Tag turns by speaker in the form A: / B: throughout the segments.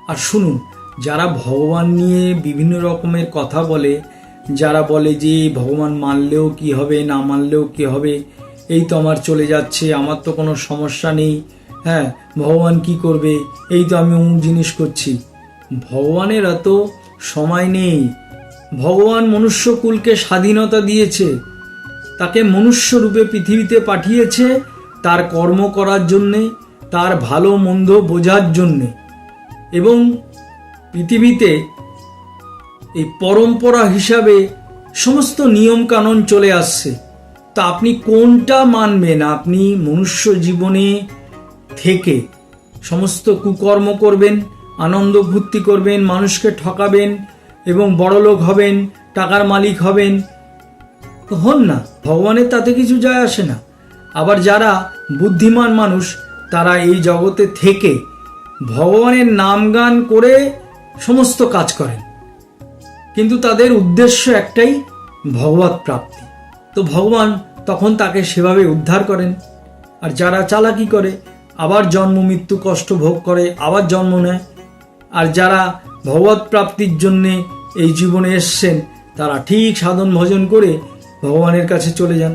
A: আর শুনুন, যারা ভগবান নিয়ে বিভিন্ন রকমের কথা বলে, যারা বলে যে ভগবান মানলেও কি হবে, না মানলেও কি হবে, এই তো আমার চলে যাচ্ছে, আমার তো কোনো সমস্যা নেই, হ্যাঁ ভগবান কি করবে, এই তো আমি অমুক জিনিস করছি। ভগবানের এত সময় নেই। ভগবান মনুষ্যকুলকে স্বাধীনতা দিয়েছে, তাকে মনুষ্য রূপে পৃথিবীতে পাঠিয়েছে তার কর্ম করার জন্যে, তার ভালো মন্দ বোঝার জন্যে। এবং পৃথিবীতে এই পরম্পরা হিসাবে সমস্ত নিয়ম কানুন চলে আসছে। তা আপনি কোনটা মানবেন? আপনি মনুষ্য জীবনে থেকে সমস্ত কুকর্ম করবেন, আনন্দ ফুর্তি করবেন, মানুষকে ঠকাবেন এবং বড়লোক হবেন, টাকার মালিক হবেন, হন না, ভগবানের তাতে কিছু যায় আসে না। আবার যারা বুদ্ধিমান মানুষ, তারা এই জগতে থেকে ভগবানের নাম গান করে সমস্ত কাজ করেন, কিন্তু তাদের উদ্দেশ্য একটাই, ভগবত প্রাপ্তি। তো ভগবান তখন তাকে সেভাবে উদ্ধার করেন। আর যারা চালাকি করে, আবার জন্ম মৃত্যু কষ্ট ভোগ করে, আবার জন্ম নেয়। আর যারা ভগবত প্রাপ্তির জন্যে এই জীবনে এসছেন, তারা ঠিক সাধন ভজন করে ভগবানের কাছে চলে যান।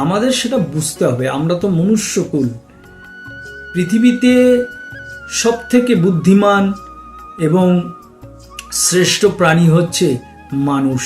A: আমাদের সেটা বুঝতে হবে। আমরা তো মনুষ্যকুল, পৃথিবীতে সব থেকে বুদ্ধিমান এবং শ্রেষ্ঠ প্রাণী হচ্ছে মানুষ।